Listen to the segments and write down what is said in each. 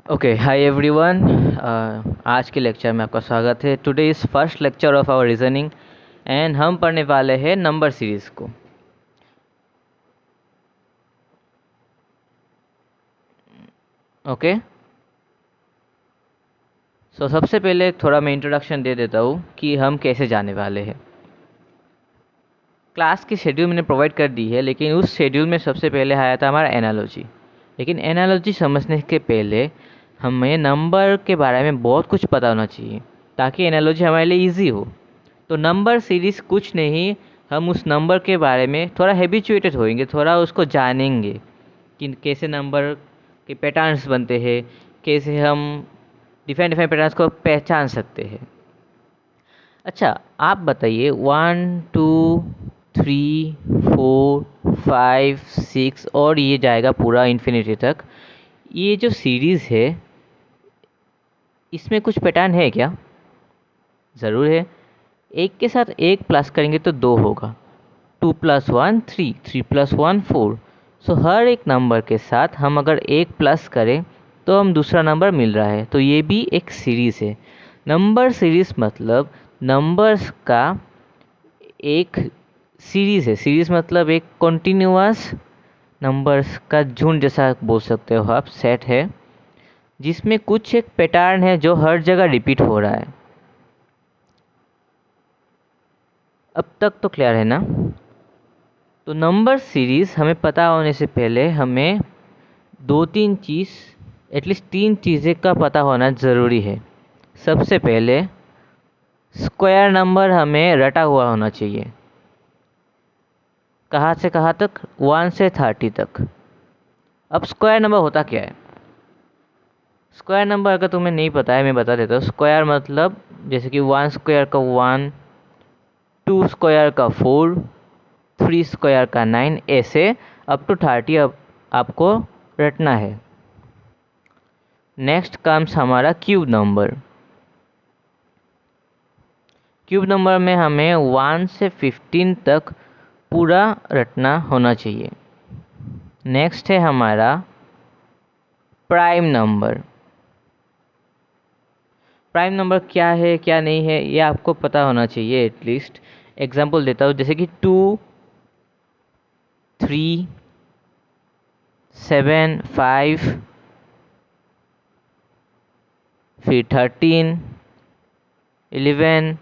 Okay, hi everyone. आज के lecture में आपका स्वागत है। Today is first lecture of our reasoning and हम पढ़ने वाले हैं नंबर सीरीज़ को। ओके, सो सबसे पहले थोड़ा मैं इंट्रोडक्शन दे देता हूँ कि हम कैसे जाने वाले हैं। क्लास की शेड्यूल मैंने प्रोवाइड कर दी है, लेकिन उस शेड्यूल में सबसे पहले आया था हमारा एनालॉजी। लेकिन एनालॉजी समझने के पहले हमें नंबर के बारे में बहुत कुछ पता होना चाहिए ताकि एनालॉजी हमारे लिए इजी हो। तो नंबर सीरीज़ कुछ नहीं, हम उस नंबर के बारे में थोड़ा हैबिचुएटेड होएंगे, थोड़ा उसको जानेंगे कि कैसे नंबर के पैटर्न्स बनते हैं, कैसे हम डिफरेंट डिफरेंट पैटर्न्स को पहचान सकते हैं। अच्छा, आप बताइए 1 2 3 4 5 6 और ये जाएगा पूरा इन्फिनिटी तक। ये जो सीरीज़ है इसमें कुछ पैटर्न है क्या? ज़रूर है। एक के साथ एक प्लस करेंगे तो 2 होगा, 2 + 1 3, 3 + 1 4। सो हर एक नंबर के साथ हम अगर एक प्लस करें तो हम दूसरा नंबर मिल रहा है, तो ये भी एक सीरीज़ है। नंबर सीरीज़ मतलब नंबर्स का एक सीरीज़ है। सीरीज़ मतलब एक कॉन्टिन्यूअस नंबर्स का झुंड जैसा बोल सकते हो आप, सेट है जिसमें कुछ एक पैटर्न है जो हर जगह रिपीट हो रहा है। अब तक तो क्लियर है ना? तो नंबर सीरीज़ हमें पता होने से पहले हमें दो तीन चीज़, एटलीस्ट 3 चीज़ें का पता होना ज़रूरी है। सबसे पहले स्क्वायर नंबर हमें रटा हुआ होना चाहिए। कहाँ से कहाँ तक? 1 से 30 तक। अब स्क्वायर नंबर होता क्या है? स्क्वायर नंबर अगर तुम्हें नहीं पता है मैं बता देता हूँ। स्क्वायर मतलब जैसे कि 1 स्क्वायर का 1, 2 स्क्वायर का 4, 3 स्क्वायर का 9, ऐसे अप टू 30 अब आपको रटना है। नेक्स्ट कम्स हमारा क्यूब नंबर। क्यूब नंबर में हमें 1 से 15 तक पूरा रटना होना चाहिए। नेक्स्ट है हमारा प्राइम नंबर। प्राइम नंबर क्या है क्या नहीं है ये आपको पता होना चाहिए एटलीस्ट। एग्जांपल देता हूँ, जैसे कि 2, 3, 7, 5, फिर 13, 11,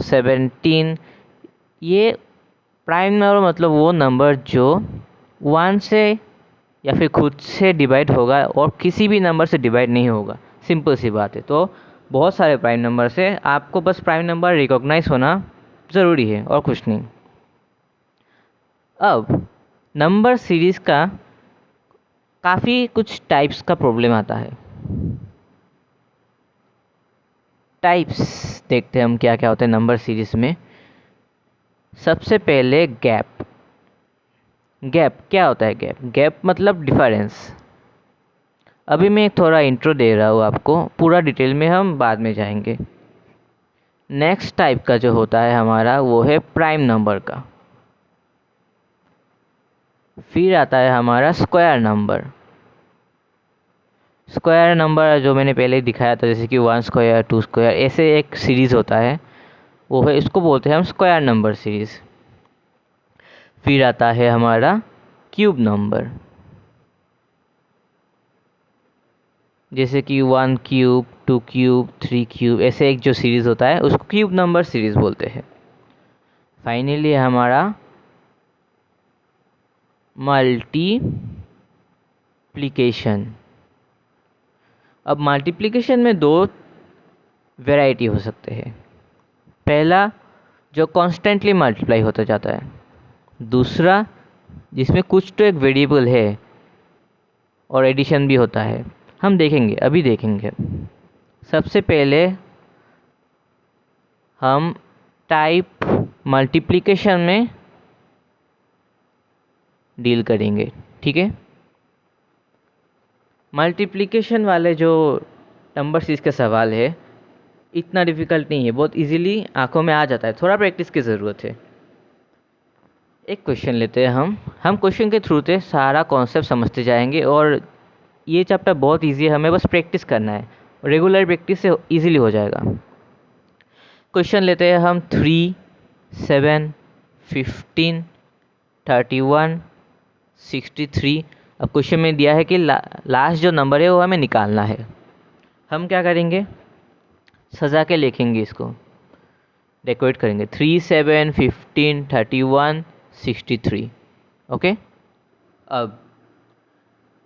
17। ये प्राइम नंबर मतलब वो नंबर जो 1 से या फिर खुद से डिवाइड होगा और किसी भी नंबर से डिवाइड नहीं होगा। सिंपल सी बात है। तो बहुत सारे प्राइम नंबर से आपको बस प्राइम नंबर रिकॉग्नाइज होना ज़रूरी है और कुछ नहीं। अब नंबर सीरीज़ का काफ़ी कुछ टाइप्स का प्रॉब्लम आता है। टाइप्स देखते हैं हम क्या क्या होते हैं नंबर सीरीज़ में। सबसे पहले गैप। गैप क्या होता है? गैप गैप मतलब डिफरेंस। अभी मैं एक थोड़ा इंट्रो दे रहा हूँ आपको, पूरा डिटेल में हम बाद में जाएंगे। नेक्स्ट टाइप का जो होता है हमारा वो है प्राइम नंबर का। फिर आता है हमारा स्क्वायर नंबर। स्क्वायर नंबर जो मैंने पहले दिखाया था, जैसे कि 1 स्क्वायर, 2 स्क्वायर, ऐसे एक सीरीज़ होता है, वो है, इसको बोलते हैं हम स्क्वायर नंबर सीरीज़। फिर आता है हमारा क्यूब नंबर, जैसे कि 1 क्यूब, 2 क्यूब, 3 क्यूब, ऐसे एक जो सीरीज़ होता है उसको क्यूब नंबर सीरीज़ बोलते हैं। फाइनली हमारा मल्टीप्लिकेशन। अब मल्टीप्लिकेशन में दो वैरायटी हो सकते हैं। पहला जो कॉन्स्टेंटली मल्टीप्लाई होता जाता है, दूसरा जिसमें कुछ तो एक वेरिएबल है और एडिशन भी होता है। हम देखेंगे, अभी देखेंगे। सबसे पहले हम टाइप मल्टीप्लिकेशन में डील करेंगे, ठीक है। मल्टीप्लिकेशन वाले जो नंबर सीरीज का सवाल है इतना डिफ़िकल्ट नहीं है, बहुत इजीली आंखों में आ जाता है, थोड़ा प्रैक्टिस की ज़रूरत है। एक क्वेश्चन लेते हैं हम क्वेश्चन के थ्रू से सारा कॉन्सेप्ट समझते जाएंगे और ये चैप्टर बहुत इजी है, हमें बस प्रैक्टिस करना है, रेगुलर प्रैक्टिस से इजीली हो जाएगा। क्वेश्चन लेते हैं हम 3, 7, 15, 31, 63। अब क्वेश्चन में दिया है कि लास्ट जो नंबर है वो हमें निकालना है। हम क्या करेंगे, सजा के लिखेंगे, इसको डेकोरेट करेंगे 3, 7, 15, 31, 63। ओके।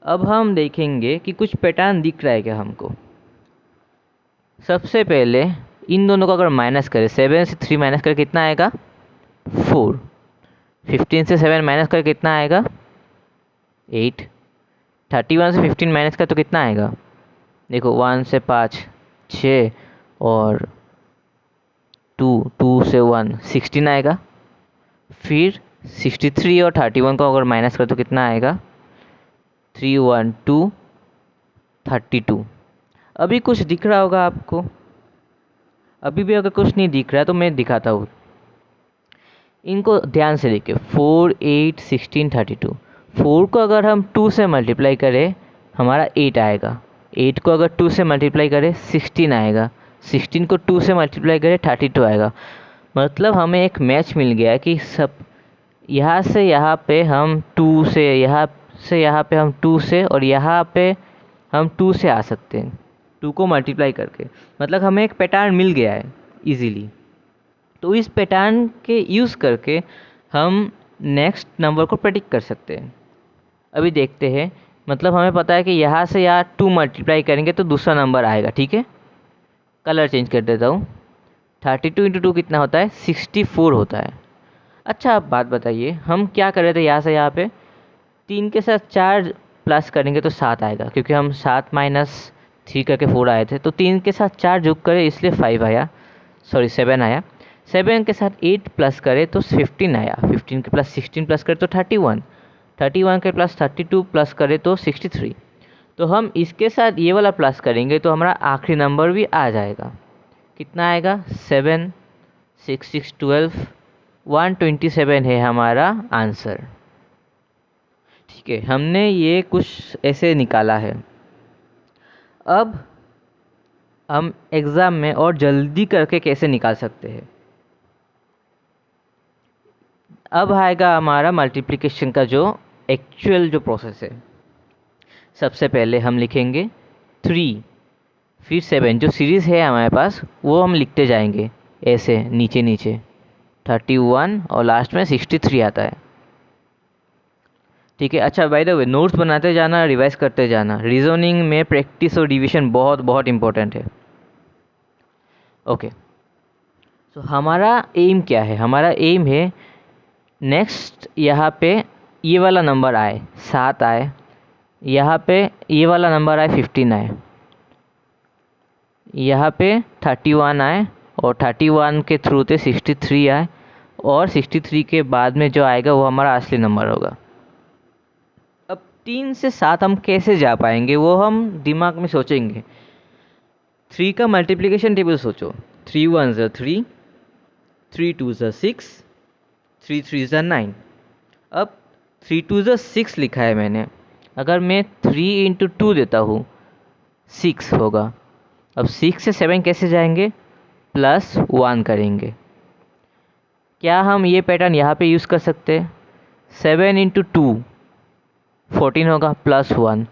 अब हम देखेंगे कि कुछ पैटर्न दिख रहा है क्या हमको। सबसे पहले इन दोनों को अगर माइनस करें, 7 से 3 माइनस करके कितना आएगा 4, 15 से 7 माइनस करके कितना आएगा 8, 31 से 15 माइनस कर तो कितना आएगा, देखो 1 से 5 6 और 2 से 1 16 आएगा। फिर 63 और 31 को अगर माइनस कर तो कितना आएगा 3, 1, 2, 32। अभी कुछ दिख रहा होगा आपको, अभी भी अगर कुछ नहीं दिख रहा है तो मैं दिखाता हूँ, इनको ध्यान से देखिए 4, 8, 16, 32। 4 को अगर हम 2 से मल्टीप्लाई करें हमारा 8 आएगा, 8 को अगर 2 से मल्टीप्लाई करें 16 आएगा, 16 को 2 से मल्टीप्लाई करें 32 आएगा। मतलब हमें एक मैच मिल गया है कि सब यहाँ से यहाँ पे हम 2 से, यहाँ से यहाँ पे हम 2 से, और यहाँ पे हम 2 से आ सकते हैं 2 को मल्टीप्लाई करके। मतलब हमें एक पैटर्न मिल गया है इजीली। तो इस पैटर्न के यूज़ करके हम नेक्स्ट नंबर को प्रेडिक्ट कर सकते हैं। अभी देखते हैं, मतलब हमें पता है कि यहाँ से यहाँ 2 मल्टीप्लाई करेंगे तो दूसरा नंबर आएगा। ठीक है, कलर चेंज कर देता हूँ। 32 × 2 कितना होता है 64 होता है। अच्छा, आप बात बताइए, हम क्या कर रहे थे, यहाँ से यहाँ पे 3 के साथ 4 प्लस करेंगे तो 7 आएगा, क्योंकि हम 7 - 3 करके 4 आए थे, तो 3 के साथ 4 जोड़ करें इसलिए 5 आया, सॉरी 7 आया। 7 के साथ 8 प्लस करें तो 15 आया, 15 के प्लस 16 प्लस करें तो 31, 31 के प्लस 32 प्लस करें तो 63। तो हम इसके साथ ये वाला प्लस करेंगे तो हमारा आखिरी नंबर भी आ जाएगा। कितना आएगा 7, 6, 6, 12, 127 है हमारा आंसर। ठीक है, हमने ये कुछ ऐसे निकाला है। अब हम एग्ज़ाम में और जल्दी करके कैसे निकाल सकते हैं। अब आएगा हमारा मल्टीप्लिकेशन का जो एक्चुअल जो प्रोसेस है। सबसे पहले हम लिखेंगे 3, फिर 7, जो सीरीज़ है हमारे पास वो हम लिखते जाएंगे ऐसे नीचे नीचे, 31 और लास्ट में 63 आता है। ठीक है। अच्छा, बाय द वे नोट्स बनाते जाना, रिवाइज करते जाना। रीजनिंग में प्रैक्टिस और डिवीजन बहुत बहुत इंपॉर्टेंट है। ओके, तो हमारा एम क्या है, हमारा एम है नेक्स्ट यहाँ पे ये वाला नंबर आए 7 आए, यहाँ पे ये वाला नंबर आए 15 आए, यहाँ पे 31 आए, और 31 के थ्रू से 63 आए, और 63 के बाद में जो आएगा वो हमारा असली नंबर होगा। अब 3 से 7 हम कैसे जा पाएंगे वो हम दिमाग में सोचेंगे। 3 का मल्टीप्लिकेशन टेबल सोचो, 3 × 1 = 3, 3 × 2 = 6, 3 × 3 = 9। अब 3 × 2 = 6 लिखा है मैंने, अगर मैं 3 × 2 देता हूँ 6 होगा। अब 6 से 7 कैसे जाएंगे, +1 करेंगे। क्या हम ये पैटर्न यहाँ पे यूज़ कर सकते हैं, 7 × 2 14 होगा, +1।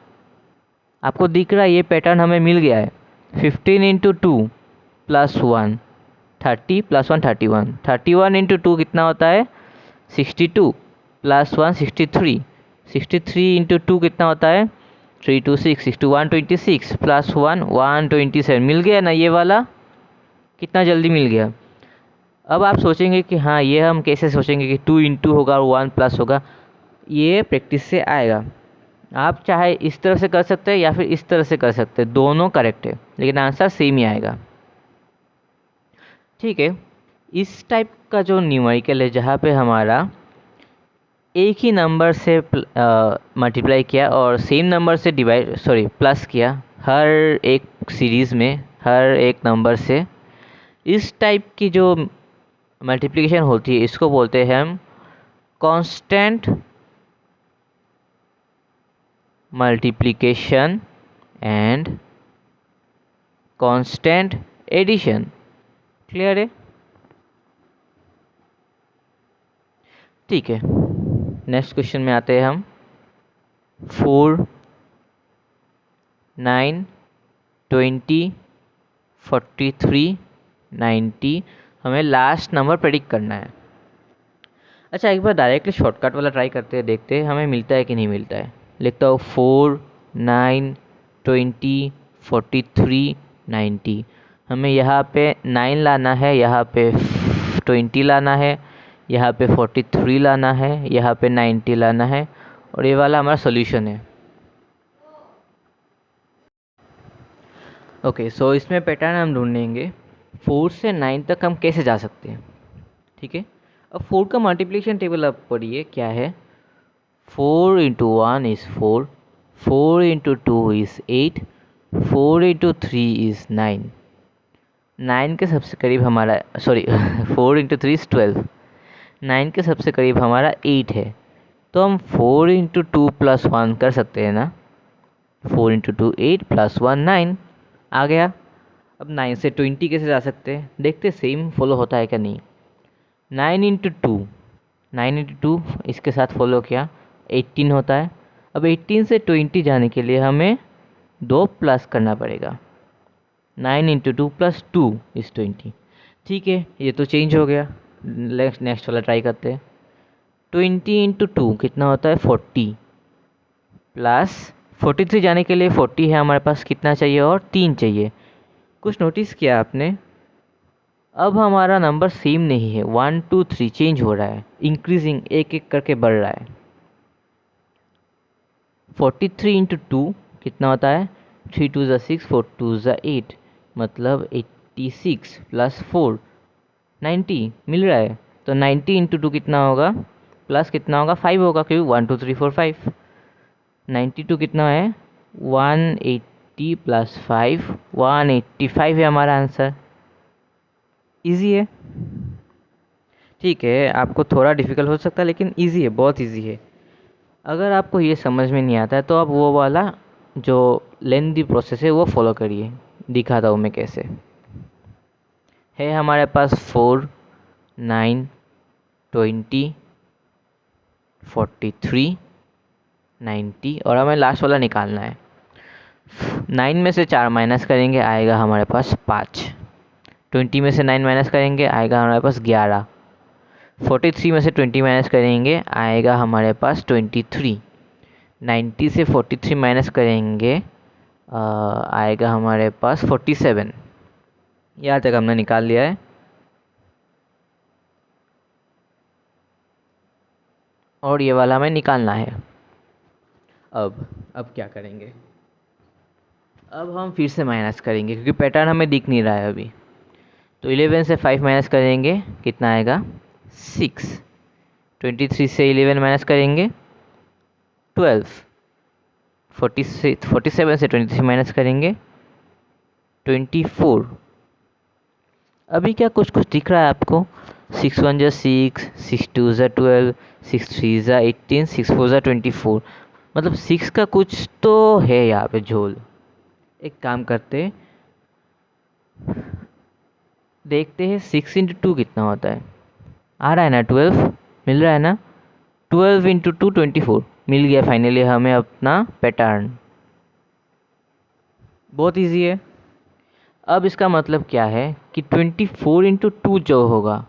आपको दिख रहा है ये पैटर्न हमें मिल गया है। 15 × 2 +1, 30 +1 31, 31 × 2 कितना होता है 62, +1 63, 63 × 2 कितना होता है 326, 126 +1 127। मिल गया ना ये वाला, कितना जल्दी मिल गया। अब आप सोचेंगे कि हाँ ये हम कैसे सोचेंगे कि 2 × 2 होगा और 1 + होगा। ये प्रैक्टिस से आएगा। आप चाहे इस तरह से कर सकते हैं या फिर इस तरह से कर सकते हैं, दोनों करेक्ट है, लेकिन आंसर सेम ही आएगा। ठीक है, इस टाइप का जो न्यूमेरिकल है जहाँ पे हमारा एक ही नंबर से मल्टीप्लाई किया और सेम नंबर से प्लस किया हर एक सीरीज़ में, हर एक नंबर से, इस टाइप की जो मल्टीप्लिकेशन होती है इसको बोलते हैं हम constant multiplication and constant addition. Clear है? ठीक है, नेक्स्ट क्वेश्चन में आते हैं हम। 4, 9, 20, 43, 90 हमें लास्ट नंबर प्रेडिक्ट करना है। अच्छा, एक बार डायरेक्टली शॉर्टकट वाला ट्राई करते हैं, देखते हैं हमें मिलता है कि नहीं मिलता है। लिखता हूँ 4, 9, 20, 43, 90। हमें यहाँ पे 9 लाना है, यहाँ पे 20 लाना है, यहाँ पे 43 लाना है, यहाँ पे 90 लाना है, और ये वाला हमारा सॉल्यूशन है। ओके, सो इसमें पैटर्न हम ढूंढेंगे 4 से 9 तक हम कैसे जा सकते हैं। ठीक है, अब 4 का मल्टीप्लिकेशन टेबल आप पढ़िए क्या है। 4 into 1 is 4, 4 into 2 is 8, 4 into 3 is 9। 9 के सबसे करीब हमारा 4 इंटू 3 इज़ 12। 9 के सबसे करीब हमारा 8 है, तो हम 4 इंटू 2 प्लस 1 कर सकते हैं ना। 4 इंटू 2 8 प्लस 1 9 आ गया। अब 9 से 20 कैसे जा सकते हैं, देखते सेम फॉलो होता है क्या नहीं। 9 इंटू 2, 9 इंटू 2 इसके साथ फॉलो किया 18 होता है। अब 18 से 20 जाने के लिए हमें 2 प्लस करना पड़ेगा। 9 इंटू 2 प्लस 2 इज़ 20। ठीक है, ये तो चेंज हो गया। नेक्स्ट वाला ट्राई करते हैं। 20 इंटू 2 कितना होता है 40, प्लस 43 जाने के लिए 40 है हमारे पास, कितना चाहिए और 3 चाहिए। कुछ नोटिस किया आपने, अब हमारा नंबर सेम नहीं है, 1 2 3 चेंज हो रहा है, इंक्रीजिंग, एक एक करके बढ़ रहा है। 43 इंटू 2 कितना होता है 3 2 ज़ा 6, 4 2 ज़ा 8, मतलब 86 प्लस 4 90 मिल रहा है। तो 90 इंटू 2 कितना होगा, प्लस कितना होगा 5 होगा, क्योंकि 1 2 3 4 5। 92 कितना है 180 प्लस 5 185 है हमारा आंसर। इजी है। ठीक है, आपको थोड़ा डिफ़िकल्ट हो सकता है लेकिन इजी है, बहुत इजी है। अगर आपको ये समझ में नहीं आता है तो आप वो वाला जो लेंथी प्रोसेस है वो फॉलो करिए, दिखाता हूँ मैं कैसे। है हमारे पास 4, 9, 20, 43, 90 और हमें लास्ट वाला निकालना है। 9 में से 4 माइनस करेंगे आएगा हमारे पास 5। 20 में से 9 माइनस करेंगे आएगा हमारे पास 11। 43 में से 20 माइनस करेंगे आएगा हमारे पास 23। 90 से 43 माइनस करेंगे आएगा हमारे पास 47। यहाँ तक हमने निकाल लिया है। और ये वाला हमें निकालना है। अब क्या करेंगे, अब हम फिर से माइनस करेंगे क्योंकि पैटर्न हमें दिख नहीं रहा है अभी। तो 11 से 5 माइनस करेंगे कितना आएगा 6। 23 से 11 माइनस करेंगे 12। 47 से 23 माइनस करेंगे 24। अभी क्या कुछ कुछ दिख रहा है आपको, 6 1 ज़ा 6, 6 2 ज़ा 12, 6 3 ज़ा 18, 6 4 ज़ा 24, मतलब 6 का कुछ तो है यहाँ पे झोल। एक काम करते, देखते हैं 6 इंटू 2 कितना होता है। आ रहा है ना 12, मिल रहा है ना। 12 इंटू 2 24 मिल गया फाइनली हमें अपना पैटर्न। बहुत इजी है। अब इसका मतलब क्या है कि 24 इंटू 2 जो होगा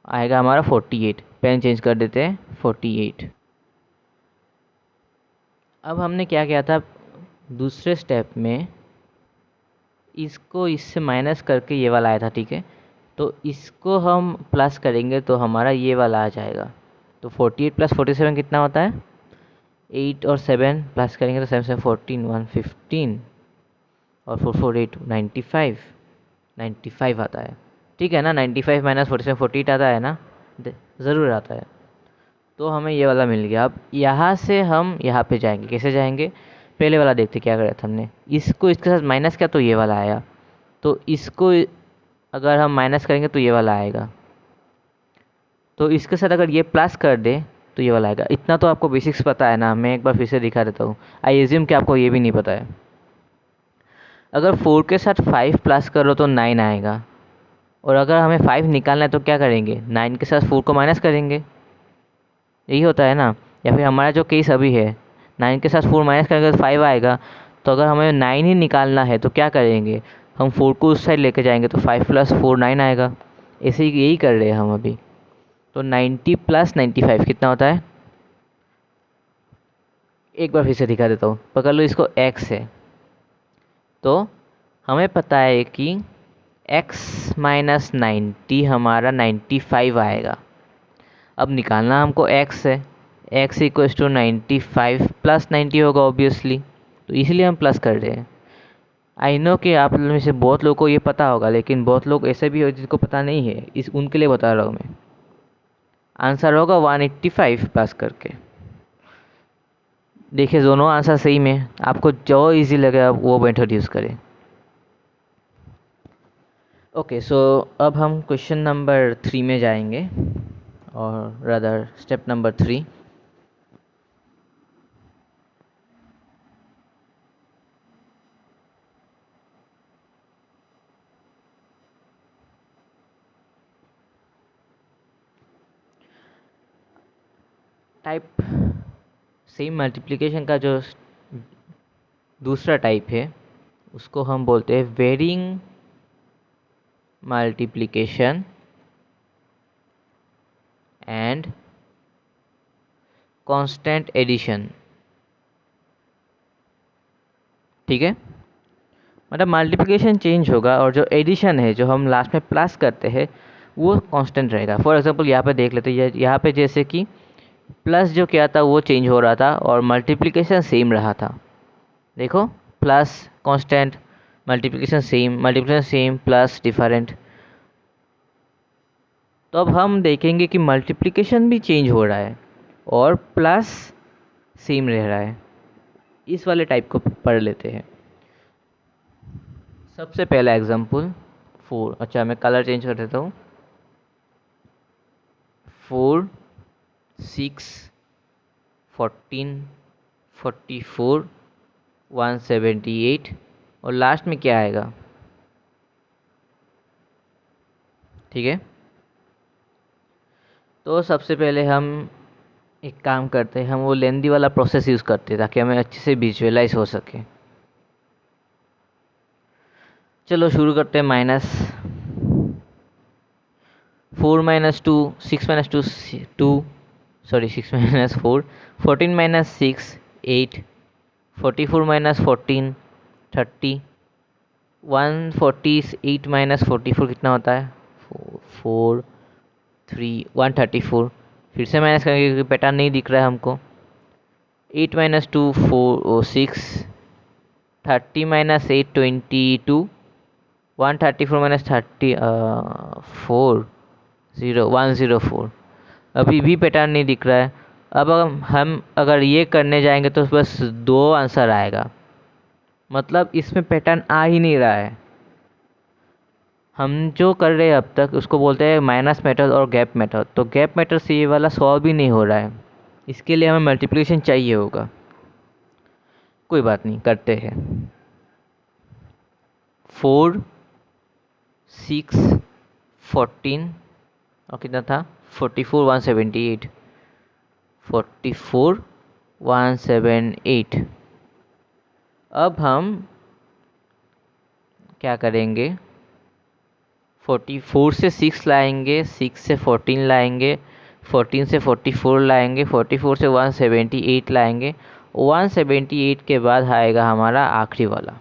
आएगा हमारा 48। पेन चेंज कर देते हैं 48। अब हमने क्या किया था दूसरे स्टेप में, इसको इससे माइनस करके ये वाला आया था, ठीक है। तो इसको हम प्लस करेंगे तो हमारा ये वाला आ जाएगा। तो 48 प्लस 47 कितना होता है 8 और 7 प्लस करेंगे तो 7 7 14 115 और 4 4 8 95 95 आता है। ठीक है ना, 95 माइनस 47 48 आता है ना, ज़रूर आता है। तो हमें ये वाला मिल गया। अब यहाँ से हम यहाँ पे जाएंगे, कैसे जाएंगे पहले वाला देखते क्या करा था हमने। इसको इसके साथ माइनस किया तो ये वाला आया, तो इसको अगर हम माइनस करेंगे तो ये वाला आएगा, तो इसके साथ अगर ये प्लस कर दे तो ये वाला आएगा। इतना तो आपको बेसिक्स पता है ना, मैं एक बार फिर से दिखा देता हूँ। आई एज्यूम कि आपको ये भी नहीं पता है। अगर 4 के साथ 5 प्लस करो तो 9 आएगा, और अगर हमें 5 निकालना है तो क्या करेंगे, 9 के साथ 4 को माइनस करेंगे, यही होता है ना। या फिर हमारा जो केस अभी है, 9 के साथ 4 माइनस करेंगे तो 5 आएगा। तो अगर हमें 9 ही निकालना है तो क्या करेंगे, हम 4 को उस साइड लेके जाएंगे तो 5 प्लस 4 9 आएगा। ऐसे ही यही कर रहे हैं हम अभी। तो 90 प्लस 95 कितना होता है, एक बार फिर से दिखा देता हूँ। पकड़ लो इसको, x है, तो हमें पता है कि x माइनस 90 हमारा 95 आएगा। अब निकालना हमको x है, x इक्वल्स टू 95 प्लस 90 होगा ऑब्वियसली, तो इसीलिए हम प्लस कर रहे हैं। आई नो कि आप लोगों में से बहुत लोगों को ये पता होगा, लेकिन बहुत लोग ऐसे भी हो जिनको पता नहीं है, इस उनके लिए बता रहा हूँ मैं। आंसर होगा 185 प्लस करके। देखिए दोनों आंसर सही में, आपको जो इजी लगे आप वो मेथड यूज़ करें। ओके, सो अब हम क्वेश्चन नंबर 3 में जाएंगे, और rather step number 3। Type same multiplication का जो दूसरा टाइप है उसको हम बोलते हैं varying multiplication and constant addition. ठीक है, मतलब मल्टीप्लिकेशन चेंज होगा और जो एडिशन है, जो हम लास्ट में प्लस करते हैं, वो कांस्टेंट रहेगा। फॉर एग्जांपल यहाँ पे देख लेते हैं, यहाँ पे जैसे कि प्लस जो क्या था वो चेंज हो रहा था और मल्टीप्लिकेशन सेम रहा था। देखो, plus constant, multiplication same, plus different. तो अब हम देखेंगे कि मल्टीप्लिकेशन भी चेंज हो रहा है और प्लस सेम रह रहा है। इस वाले टाइप को पढ़ लेते हैं। सबसे पहला एग्जांपल 4, अच्छा मैं कलर चेंज कर देता हूँ। 4 6 14 44 178 और लास्ट में क्या आएगा, ठीक है। तो सबसे पहले हम एक काम करते हैं, हम वो लेंदी वाला प्रोसेस यूज़ करते हैं ताकि हमें अच्छे से विजुअलाइज हो सके। चलो शुरू करते हैं। Minus 4 minus 2 6 minus 2 2 sorry 6 minus 4 14 minus 6 8 44 minus 14 30 148 minus 44 कितना होता है, 4 3 134। फिर से माइनस करेंगे क्योंकि पैटर्न नहीं दिख रहा है हमको। 8 माइनस 2 4 6 30 माइनस 8 22 134 माइनस 30 4 0 104। अभी भी पैटर्न नहीं दिख रहा है। अब हम अगर ये करने जाएंगे तो बस 2 आंसर आएगा, मतलब इसमें पैटर्न आ ही नहीं रहा है। हम जो कर रहे हैं अब तक उसको बोलते हैं माइनस मेथड और गैप मेथड। तो गैप मेथड से ये वाला सॉल्व भी नहीं हो रहा है, इसके लिए हमें मल्टीप्लिकेशन चाहिए होगा। कोई बात नहीं, करते हैं। 4 6 14 और कितना था 44 178 44 178। अब हम क्या करेंगे, 44 से 6 लाएंगे, 6 से 14 लाएंगे, 14 से 44 लाएंगे, 44 से 178 लाएंगे। 178 के बाद आएगा हमारा आखिरी वाला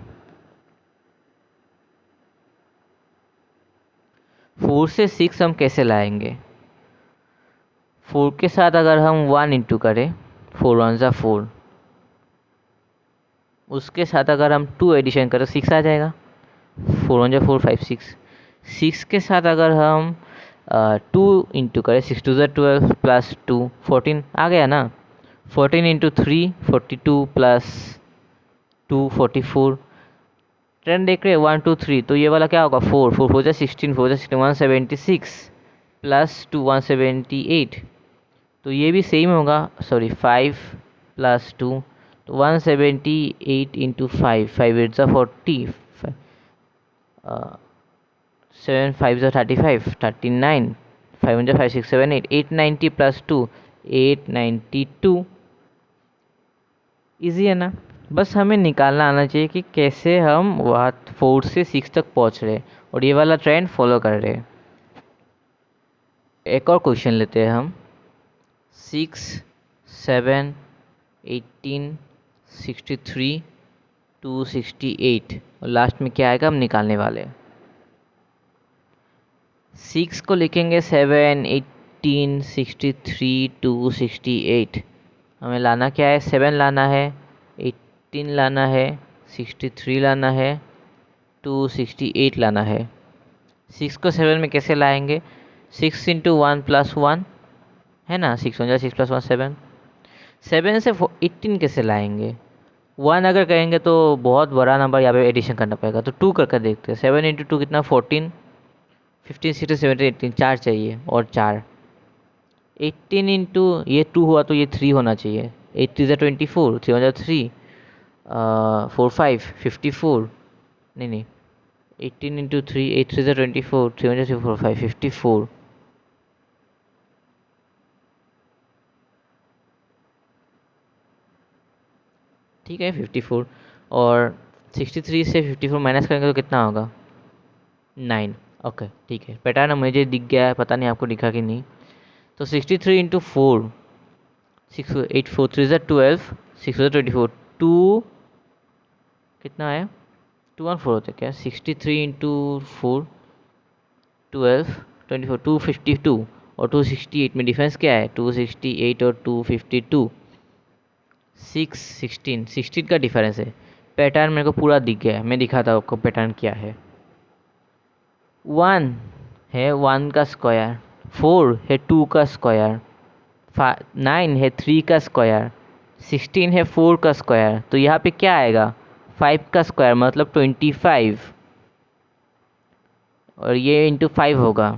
4 से 6। हम कैसे लाएंगे, 4 के साथ अगर हम 1 इंटू करें 4 1 ज़ा 4, उसके साथ अगर हम 2 एडिशन करें 6 आ जाएगा। 4 1 ज़ा 4 5 6। 6 के साथ अगर हम 2 इंटू करें 6 2 ज़ा 12 प्लस 2 14 आ गया ना। 14 इंटू 3 42 प्लस 2 44। ट्रेंड देख रहे हैं 1 2 3, तो ये वाला क्या होगा 4 4 4 जा 16 4 जा 16 176 प्लस 2 178 तो ये भी सेम होगा, सॉरी 5 + 2, तो 178 इंटू 5, 5 8 40, 7 5 35, 39, 5 5 6 7 8, 890 + 2, 892। इजी है ना। बस हमें निकालना आना चाहिए कि कैसे हम वहाँ 4 से 6 तक पहुँच रहे हैं और ये वाला ट्रेंड फॉलो कर रहे हैं। एक और क्वेश्चन लेते हैं हम। 6 7 18 63 268 और लास्ट में क्या आएगा हम निकालने वाले हैं। 6 को लिखेंगे 7 18 63 268। हमें लाना क्या है, 7 लाना है, 18 लाना है, 63 लाना है, 268 लाना है। 6 को 7 में कैसे लाएंगे, 6 इंटू 1 + 1 है ना, 6 1 6 + 1 7। 7 से 18 कैसे लाएंगे, 1 अगर कहेंगे तो बहुत बड़ा नंबर यहाँ पे एडिशन करना पड़ेगा, तो 2 करके देखते हैं। 7 इंटू 2 कितना, 14, 15 16 17 18, 4 चाहिए और 4। 18 इंटू ये 2 हुआ तो ये 3 होना चाहिए। 8 3 24, 3 1 3, 4 5 54, नहीं नहीं, 18 इंटू 3, 8 3 24, 3 1 4 5 54। ठीक है 54, और 63 से 54 माइनस करेंगे तो कितना होगा, 9। ओके ठीक है, पैटर्न मुझे दिख गया है, पता नहीं आपको दिखा कि नहीं। तो 63 इंटू 4, 6 8 4 3 12, 6 24, 2 कितना आया, 214 होता है क्या, 63 इंटू 4 12 24 252 और 268 में डिफरेंस क्या है, 268 और 252, 16 का डिफरेंस है। पैटर्न मेरे को पूरा दिख गया है, मैं दिखाता हूँ आपको पैटर्न क्या है। 1 है 1 का स्क्वायर, 4 है 2 का स्क्वायर, 9 है 3 का स्क्वायर, 16 है 4 का स्क्वायर, तो यहाँ पे क्या आएगा, 5 का स्क्वायर मतलब 25, और ये इंटू 5 होगा,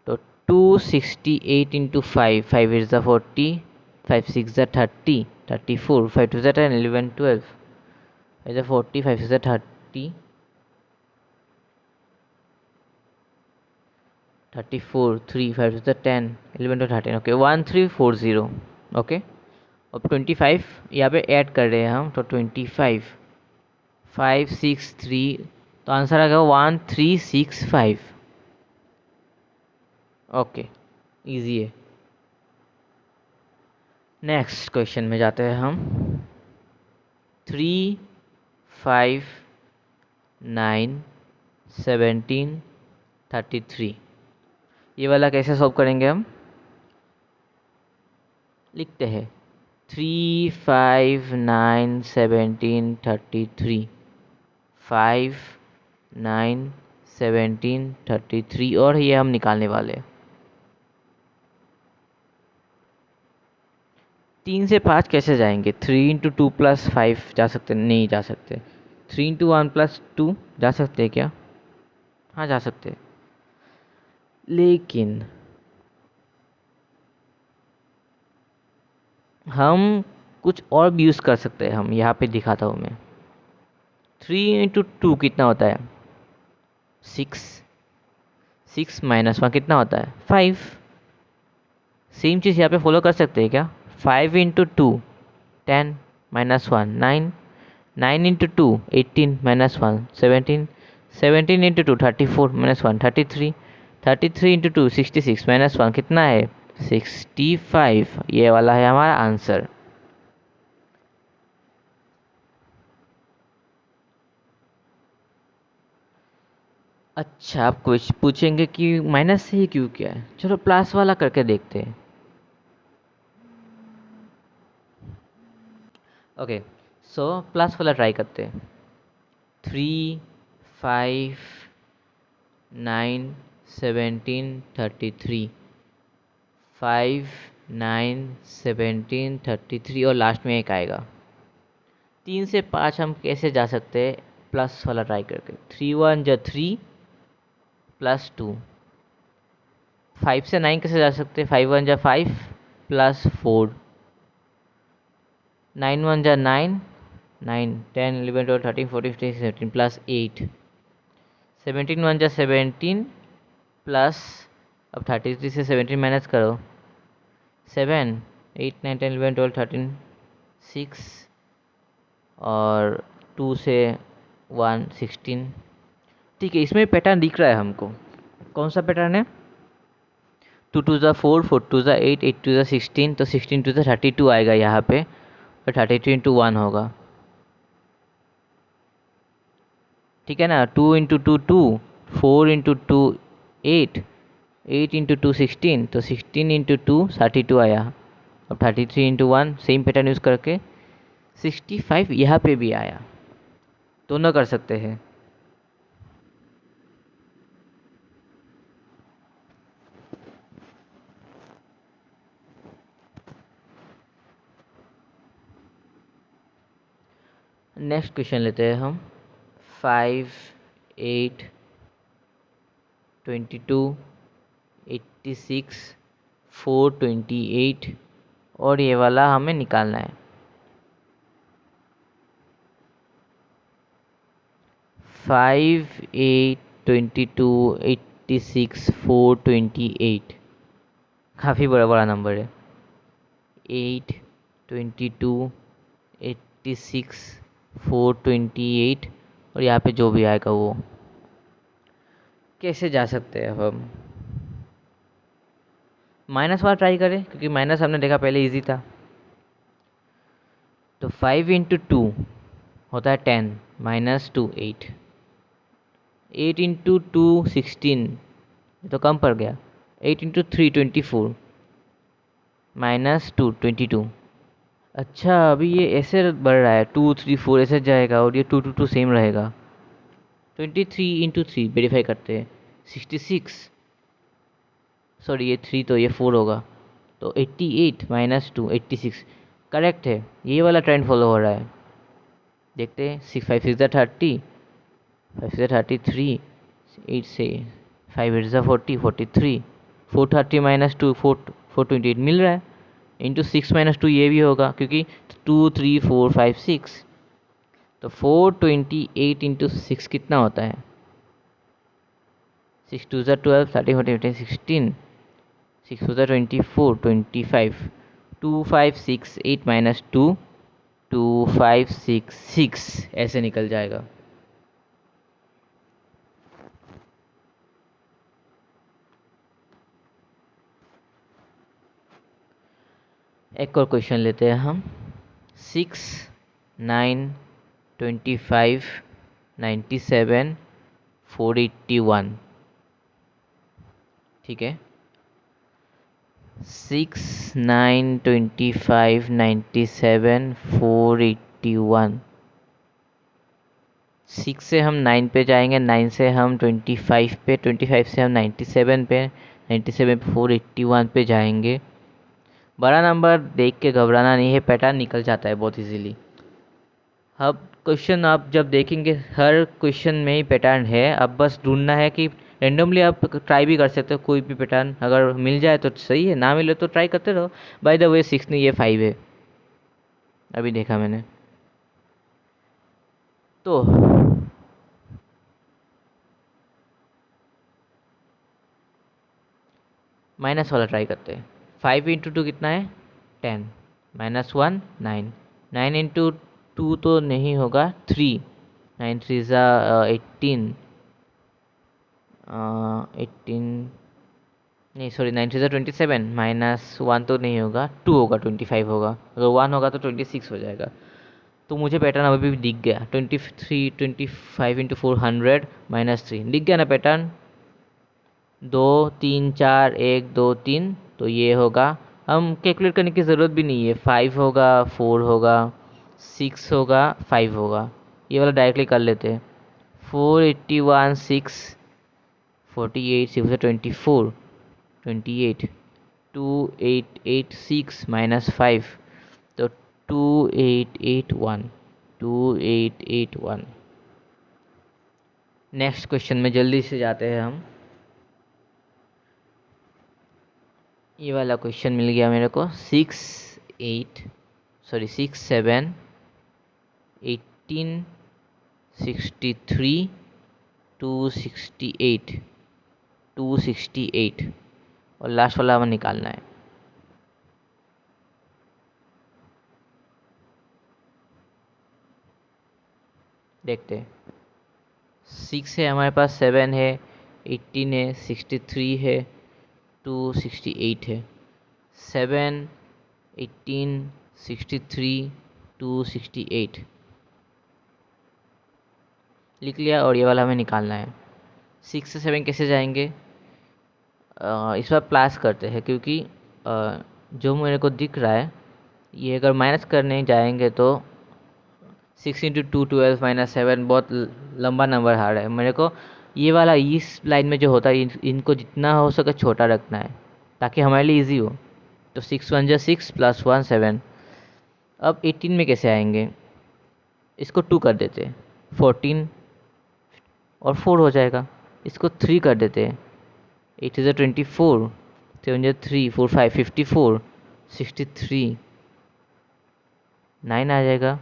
तो 268 इंटू 5, 5 8 40, 5 6 30, 34, 5 2 10, 11 12, 5 40, 5 6 30, 34, 3 5 2 10, 11 to 13, ओके 1340, ओके। अब 25 यहाँ पे ऐड कर रहे हैं हम, तो 25 5 6 3, तो आंसर आ गया 1365। ओके इजी है। नेक्स्ट क्वेश्चन में जाते हैं हम। 3 5 9 17 33, ये वाला कैसे सॉल्व करेंगे हम, लिखते हैं 3 5 9 17 33, 5 9 17 33, और ये हम निकालने वाले हैं। 3 से 5 कैसे जाएंगे, 3 इंटू 2 + 5 जा सकते, नहीं जा सकते। 3 इंटू 1 + 2 जा सकते हैं क्या, हाँ जा सकते हैं, लेकिन हम कुछ और भी यूज़ कर सकते हैं। हम यहाँ पे दिखाता हूँ मैं। 3 इंटू 2 कितना होता है, 6, 6 माइनस 1 कितना होता है, 5। सेम चीज़ यहाँ पे फॉलो कर सकते हैं क्या, 5 into 2 10 minus 1 9, 9 into 2 18 minus 1 17, 17 into 2 34 minus 1 33, 33 into 2 66 minus 1 कितना है, 65। ये वाला है हमारा आंसर। अच्छा आप कुछ पूछेंगे कि माइनस से ही क्यों किया है, चलो प्लस वाला करके देखते हैं। ओके सो प्लस वाला ट्राई करते हैं। 3 5 9 17 33, 5 9 17 33 और लास्ट में एक आएगा। 3 से 5 हम कैसे जा सकते हैं, प्लस वाला ट्राई करके। 3 1 जा 3 + 2, 5 से 9 कैसे जा सकते हैं? 5 1 जा 5 प्लस 4, 9 1 जा 9, 9 10 11 12 13 14 15 16 17 प्लस 8, 17 1 जा 17 प्लस, अब 33 से 17 माइनस करो, 7 8 9 10 11 12 13 6 और 2 से 1 16। ठीक है, इसमें पैटर्न दिख रहा है हमको। कौन सा पैटर्न है? 2 2 ज़ा 4, 4 2 ज़ा 8, 8 2 ज़ा 16, तो 16 2 ज़ा 32 आएगा यहाँ पे, और 32 इंटू 1 होगा। ठीक है ना? 2 इंटू 2 2, 4 इंटू 2 8, 8 इंटू 2 16, तो 16 इंटू 2 32 आया। अब 33 इंटू 1 सेम पैटर्न यूज़ करके 65 यहाँ पे भी आया। दोनों कर सकते हैं। नेक्स्ट क्वेश्चन लेते हैं हम। 5 8 22 86 428 और ये वाला हमें निकालना है। 5 8 22 86 428 काफ़ी बड़ा बड़ा नंबर है। 8 22 86 428 और यहाँ पे जो भी आएगा वो। कैसे जा सकते हैं अब हम? माइनस वाला ट्राई करें, क्योंकि माइनस हमने देखा पहले इजी था। तो 5 इंटू 2 होता है 10 माइनस 2 8, 8 इंटू 2 16, ये तो कम पड़ गया। 8 इंटू 3 24 माइनस 2 22। अच्छा, अभी ये ऐसे बढ़ रहा है, 2 3 4 ऐसे जाएगा और ये 2 2 2 सेम रहेगा। 23 इंटू 3 वेरीफाई करते हैं, 66, सॉरी ये 3 तो ये 4 होगा, तो 88 माइनस 2 86। करेक्ट है, ये वाला ट्रेंड फॉलो हो रहा है। देखते हैं, 6 5 6 30, 5 से 33, 8 से 5 8 ज़ा 40 43, 430 माइनस 2 428 मिल रहा है। इंटू 6 माइनस 2 ये भी होगा, क्योंकि 2 3 4 5 6, तो 428 इंटू 6 कितना होता है? 6 2 ज़ा 12 13 14 15 16, 6 2 ज़ा 24 25, 2 5 6 8 माइनस 2 2 5 6 6 ऐसे निकल जाएगा। एक और क्वेश्चन लेते हैं हम। 6 9 25 97 481। ठीक है, 6 9 25 97 481। 6 से हम 9 पे जाएंगे, 9 से हम 25 पे, 25 से हम 97 पे, 97 पे 481 पे जाएंगे। बड़ा नंबर देख के घबराना नहीं है, पैटर्न निकल जाता है बहुत इजीली। अब क्वेश्चन आप जब देखेंगे, हर क्वेश्चन में ही पैटर्न है। अब बस ढूंढना है कि रेंडमली आप ट्राई भी कर सकते हो कोई भी पैटर्न, अगर मिल जाए तो सही है, ना मिले तो ट्राई करते रहो। बाय द वे 6 नहीं, ये 5 है, अभी देखा मैंने। तो माइनस वाला ट्राई करते हैं। 5 इंटू 2 कितना है? 10 माइनस 1 9, 9 इंटू 2 तो नहीं होगा, 3, 9 3 ज़ा 18, 18 नहीं सॉरी 9 3 ज़ा 27, माइनस 1 तो नहीं होगा, 2 होगा, 25 होगा। अगर 1 होगा तो 26 हो जाएगा। तो मुझे पैटर्न अभी भी दिख गया, 23 25 इंटू 400 माइनस 3 दिख गया ना पैटर्न। 2 3 4 1 2 3, तो ये होगा। हम कैलकुलेट करने की ज़रूरत भी नहीं है, 5 होगा 4 होगा 6 होगा 5 होगा, ये वाला डायरेक्टली कर लेते हैं। 481 6 48 6 24 28, 2886 माइनस 5, तो 2881 2881। नेक्स्ट क्वेश्चन में जल्दी से जाते हैं हम। ये वाला क्वेश्चन मिल गया मेरे को। 6, 8, 268, 268 और लास्ट वाला हमें निकालना है। देखते हैं। 6 है हमारे पास, 7 है, 18 है, 63 है, 268 है। 7, 18, 63, 268 लिख लिया और ये वाला हमें निकालना है। 6 से 7 कैसे जाएंगे? इस बार प्लस करते हैं, क्योंकि जो मेरे को दिख रहा है ये अगर माइनस करने जाएंगे तो 6 इंटू 2 12 माइनस 7 बहुत लंबा नंबर आ रहा है मेरे को। ये वाला इस लाइन में जो होता है इनको जितना हो सके छोटा रखना है ताकि हमारे लिए इजी हो। तो 6 1 जा 6 प्लस 1 7। अब 18 में कैसे आएंगे? इसको 2 कर देते हैं, 14 और 4 हो जाएगा। इसको 3 कर देते हैं, 8 इज़ 24, 7 इज़ 3, 4 5 54, 63, 9 आ जाएगा।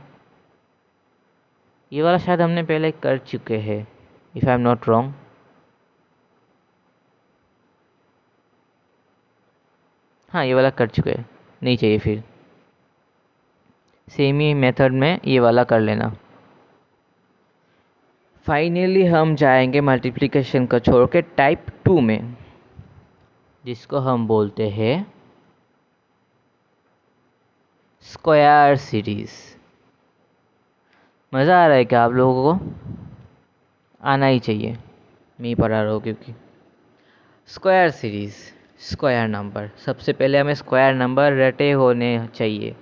ये वाला शायद हमने पहले कर चुके हैं, if I am not wrong. हाँ, ये वाला कर चुके हैं, नहीं चाहिए फिर। सेम ही मेथड में ये वाला कर लेना। फाइनली हम जाएंगे मल्टीप्लिकेशन को छोड़ के टाइप 2 में, जिसको हम बोलते हैं स्क्वायर सीरीज। मज़ा आ रहा है क्या आप लोगों को? आना ही चाहिए, मैं ही पढ़ा रहा हूँ क्योंकि। Square series, square number. सबसे पहले हमें स्क्वायर नंबर रटे होने चाहिए।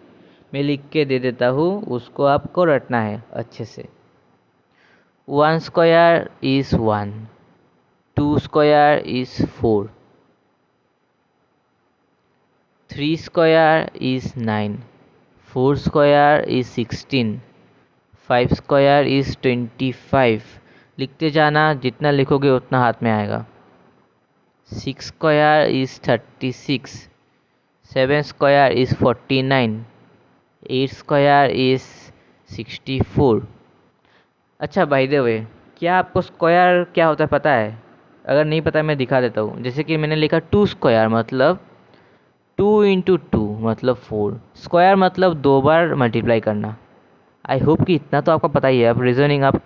मैं लिख के दे देता हूँ, उसको आपको रटना है अच्छे से। 1 square is 1, 2 square is 4, 3 square is 9, 4 square is 16, 5 square is 25। लिखते जाना, जितना लिखोगे उतना हाथ में आएगा। 6 square is 36, 7 square is 49, 8 square is 64। अच्छा, बाय द वे, क्या आपको स्क्वायर क्या होता है पता है? अगर नहीं पता मैं दिखा देता हूँ। जैसे कि मैंने लिखा 2 स्क्वायर मतलब 2 इंटू 2 मतलब 4। स्क्वायर मतलब 2 बार मल्टीप्लाई करना। आई होप कि इतना तो आपको पता ही है। आप रीजनिंग, आप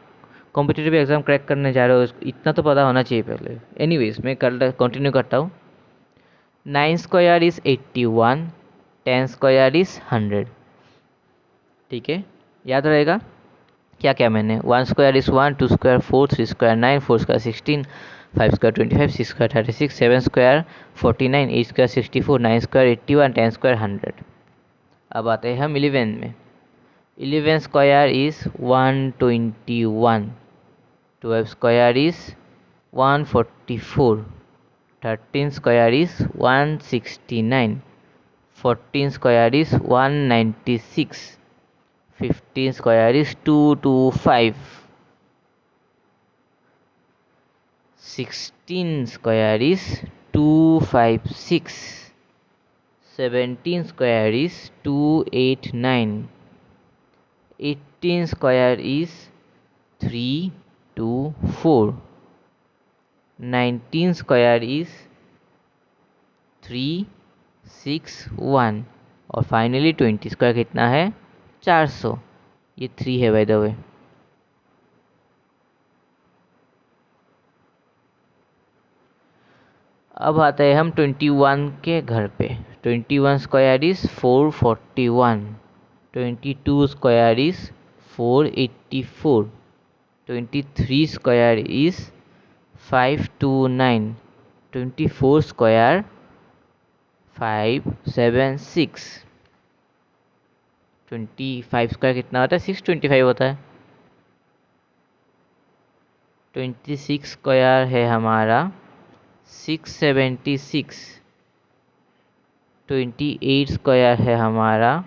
कॉम्पिटिटिव एग्जाम क्रैक करने जा रहे हो, इतना तो पता होना चाहिए पहले। एनीवेज, मैं कंटिन्यू करता हूँ। 9 स्क्वायर इज़ 81, 10 स्क्वायर इज़ 100। ठीक है, याद रहेगा क्या क्या मैंने? 1 square is 1, 2 square 4, 3 square 9, 4 square 16, 5 square 25, 6 square 36, 7 square 49, 8 square 64, 9 square 81, 10 square 100। अब आते हैं हम 11 में। 11 square is 121, 12 square is 144, 13 square is 169, 14 square is 196, 15 square is 225, 16 square is 256, 17 square is 289, 18 square is 324, 19 square is 361 और फाइनली 20 स्क्वायर कितना है? 400। ये 3 है बाय द वे। अब आते हैं हम 21 के घर पे। 21 square is 441, 22 square is 484, 23 square is 529, 24 square 576, 25 square कितना होता है? 625 होता है। 26 स्क्वायर है हमारा 676, 28 स्क्वायर है हमारा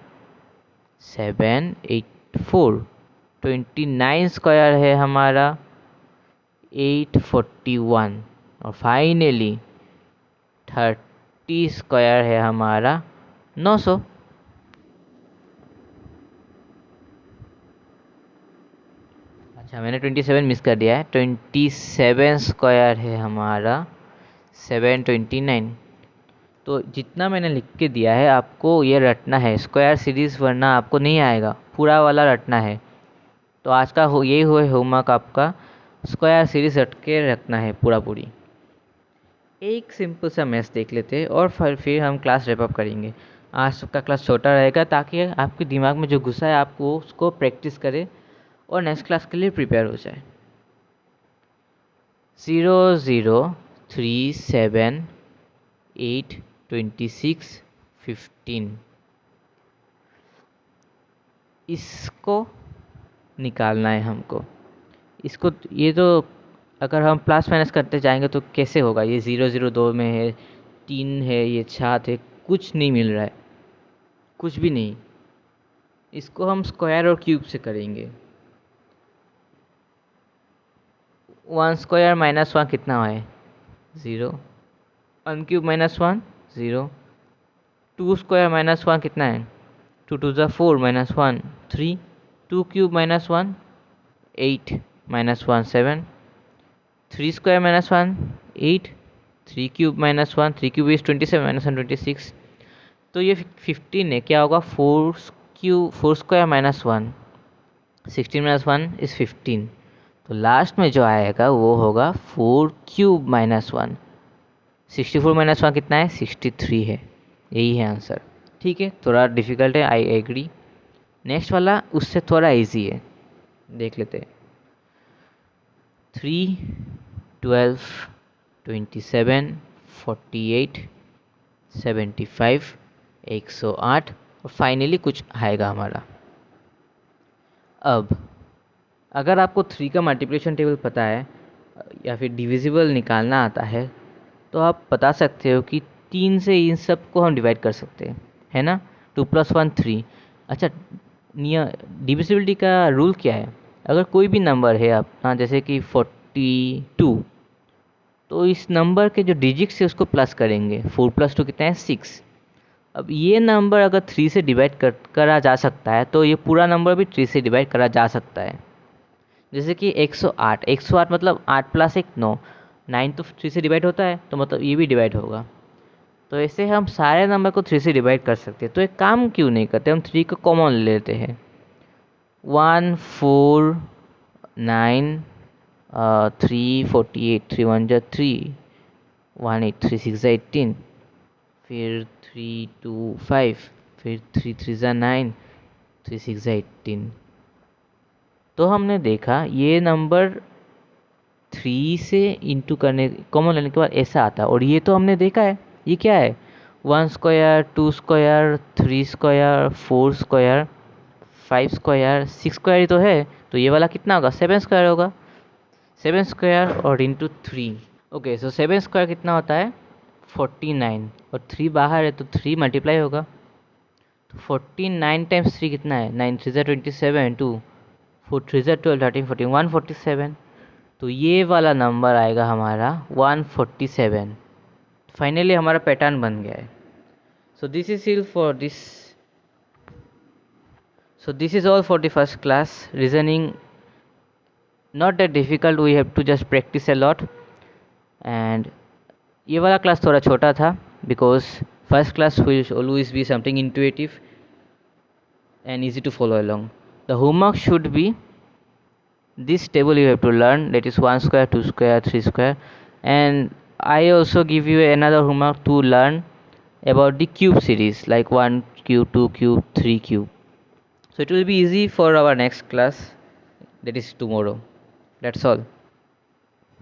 784, 29 स्क्वायर है हमारा 841 और फाइनली टी स्क्वायर है हमारा 900। अच्छा, मैंने 27 मिस कर दिया है। 27 स्क्वायर है हमारा 729। तो जितना मैंने लिख के दिया है आपको ये रटना है स्क्वायर सीरीज़, वरना आपको नहीं आएगा, पूरा वाला रटना है। तो आज का यही हुआ होमवर्क आपका, स्क्वायर सीरीज रट के रखना है पूरा पूरी। एक सिंपल सा मैथ्स देख लेते हैं और फिर हम क्लास रैप अप करेंगे। आज का क्लास छोटा रहेगा ताकि आपके दिमाग में जो घुसा है आप वो उसको प्रैक्टिस करें और नेक्स्ट क्लास के लिए प्रिपेयर हो जाए। 0, 0, 3, 7, 8, 26, 15 इसको निकालना है हमको। इसको ये तो अगर हम प्लस माइनस करते जाएंगे तो कैसे होगा? ये 0, 0, 2 में है, 3 है, ये 7 है, कुछ नहीं मिल रहा है, कुछ भी नहीं। इसको हम स्क्वायर और क्यूब से करेंगे। 1 स्क्वायर माइनस 1 कितना है? 0। 1 क्यूब माइनस 1 0। 2 स्क्वायर माइनस 1 कितना है? 2 2 ज़ा 4 minus 1 3। 2 cube minus 1 8 minus 1 7। 3 square minus 1 8। 3 cube minus 1 3 cube is 27 minus 1 26। तो ये 15 है, क्या होगा? 4 स्क्वायर माइनस 1 16 माइनस 1 इज 15। तो लास्ट में जो आएगा वो होगा 4 क्यूब माइनस 1। 64 माइनस 1 कितना है? 63 है। यही है आंसर। ठीक है, थोड़ा डिफिकल्ट है, आई एग्री। नेक्स्ट वाला उससे थोड़ा इजी है, देख लेते हैं। 3, 12, 27, 48, 75, 108 और फाइनली कुछ आएगा हमारा। अब अगर आपको 3 का मल्टीप्लिकेशन टेबल पता है या फिर डिविजिबल निकालना आता है तो आप बता सकते हो कि 3 से इन सब को हम डिवाइड कर सकते हैं, है ना? 2 + 1 3। अच्छा, डिविजिबिलिटी का रूल क्या है? अगर कोई भी नंबर है अपना जैसे कि 42, तो इस नंबर के जो डिजिट्स है उसको प्लस करेंगे। 4 + 2 कितना है? 6। अब ये नंबर अगर 3 से डिवाइड करा जा सकता है तो ये पूरा नंबर भी 3 से डिवाइड करा जा सकता है। जैसे कि 108, 108 मतलब 8 + 1 9। 9 तो 3 से डिवाइड होता है, तो मतलब ये भी डिवाइड होगा। तो ऐसे हम सारे नंबर को 3 से डिवाइड कर सकते हैं। तो एक काम क्यों नहीं करते, हम 3 को कॉमन ले लेते हैं। 1 4 9 3 48 3 1 जा 3 1 8 3 6 जा 18 फिर 3 2 5 फिर 3 3 जा 9 3 6 जा 18। तो हमने देखा ये नंबर 3 से इंटू करने कॉमन लेने के बाद ऐसा आता है। और ये तो हमने देखा है, ये क्या है? 1 square 2 square 3 square 4 square 5 square 6 square ही तो है। तो ये वाला कितना होगा? 7 स्क्वायर होगा। 7 स्क्वायर और इंटू 3। ओके, सो 7 स्क्वायर कितना होता है? 49। और 3 बाहर है तो 3 मल्टीप्लाई होगा। तो 49 टाइम्स 3 कितना है? 9 3 ज़ा 27 2 4 3 ज़ा 12 13 14 147। तो ये वाला नंबर आएगा हमारा 147। फाइनली हमारा पैटर्न बन गया है। So this is ill for this So this is all for the first class. Reasoning not that difficult, we have to just practice a lot. And ये वाला क्लास थोड़ा छोटा था because first class will always be something intuitive and easy to follow along. The homework should be this table you have to learn, that is 1 square 2 square 3 square. And I also give you another homework to learn about the cube series like 1 cube 2 cube 3 cube. So it will be easy for our next class, that is tomorrow. That's all.